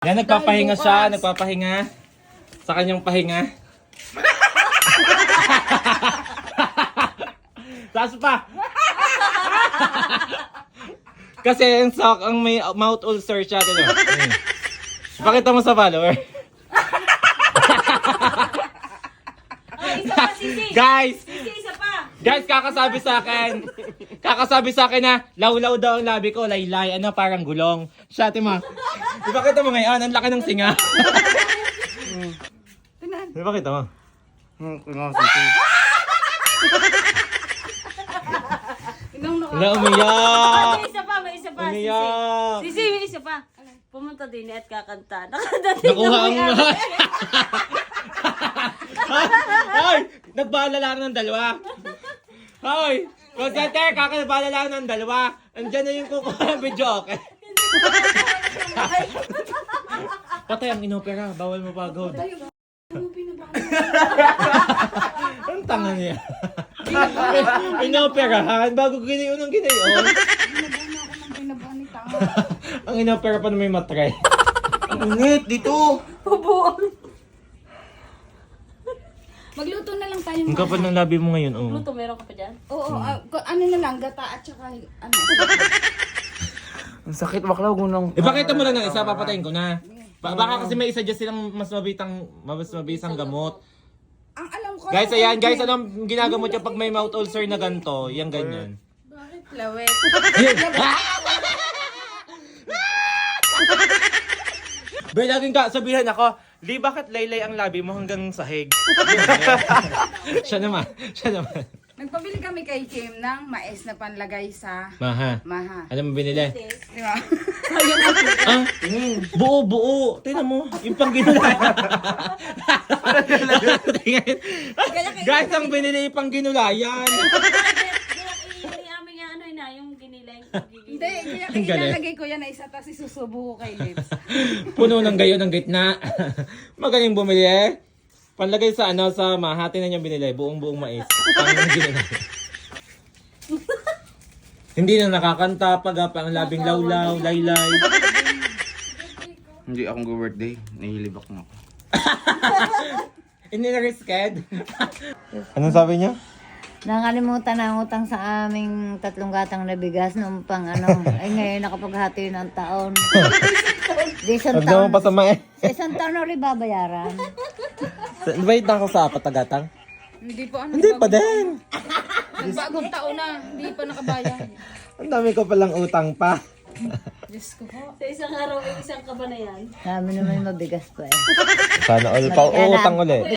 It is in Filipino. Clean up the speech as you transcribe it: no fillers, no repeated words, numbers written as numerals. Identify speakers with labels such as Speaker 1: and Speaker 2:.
Speaker 1: Yan, nagpapahinga siya, nagpapahinga. Sa kanyang pahinga. Taas pa! Kasi ang may mouth ulcer siya. Pakita mo sa follower.
Speaker 2: Isa pa, Sisi.
Speaker 1: Guys!
Speaker 2: Sisi, isa pa.
Speaker 1: Guys, kakasabi sa akin na lawlaw daw ang labi ko, laylay, ano, parang gulong. Siya, mo. Ipakita mo ngayon, ang laki ng singa. Ipakita mo. Wala, umiyak.
Speaker 2: May isa pa, may isa pa.
Speaker 1: Umiyak.
Speaker 2: Sisi, may isa pa. Pumunta din at kakanta. Nakadating
Speaker 1: Nakuha
Speaker 2: na
Speaker 1: ang
Speaker 2: may
Speaker 1: mga... Hoy! Nagbala lang ng dalawa. Hoy! Consenter, kakabala lang ng dalawa. Andiyan na yung kukuha ng video, okay? Patay ang inopera. Bawal mapagod. Ang tanga niya. Inoperahan bago ginayon ang ginayon. Ang inopera pa na may matray. Ang init dito.
Speaker 2: Pubuon.
Speaker 3: Magluto na lang tayo.
Speaker 1: Ang kapal ng labi mo ngayon, oh.
Speaker 2: Luto, meron ka pa dyan?
Speaker 3: Oo, ano na lang, gata at saka ano.
Speaker 4: Ang sakit bakla, gunang.
Speaker 1: Ipakita mo lang ng isa, papatayin ko na. Baka kasi may isa dyan silang mas mabisang gamot.
Speaker 3: Ang alam ko.
Speaker 1: Guys, ayan, guys, anong ginagamot niya pag may mouth ulcer na ganito? Yan, ganyan.
Speaker 3: Bakit lawet?
Speaker 1: Bay, laging sabihan ako, Lee, bakit laylay ang labi mo hanggang sahig? Siya naman.
Speaker 3: Nagpabili kami kay Kim ng mais na panlagay sa
Speaker 1: Maha.
Speaker 3: maha.
Speaker 1: Alam mo binili?
Speaker 3: Di ba?
Speaker 1: Ah, buo. Tingnan mo, yung pangginulay. Guys, ang binili yung pangginulayan.
Speaker 2: Amin nga ano na, yung ginilay.
Speaker 3: Hindi, kaya
Speaker 1: Ang galing.
Speaker 3: ilalagay ko yan na isa tapos isusubo ko kay Lips.
Speaker 1: Puno ng gayon ng gitna. Magaling bumili eh. Panlagay sa sa mahati na niyang binili. Buong mais. Pang ginulay. Hindi na nakakanta pag ang labing lawlaw, laylay.
Speaker 4: Hindi akong go-birthday. Nahihilibak na ako.
Speaker 1: Inirisked. Anong sabi niya?
Speaker 5: Nakalimutan na ang utang sa aming 3 gatang na bigas noong pang ano. Ay ngayon nakapaghati ng taon. Di isang
Speaker 1: Huwag naman
Speaker 5: taon.
Speaker 1: pasama eh.
Speaker 5: Isang taon na ulit babayaran.
Speaker 1: Wait na ako sa patagatang.
Speaker 3: Hindi po ano.
Speaker 1: Hindi pa din.
Speaker 3: Bagong taon na, hindi pa nakabayad.
Speaker 1: Ang dami ko palang utang pa.
Speaker 3: Diyos ko po.
Speaker 2: Sa isang araw, isang ka ba na yan?
Speaker 5: Sabi naman mabigas pa eh.
Speaker 1: Sana all pa utang ulit.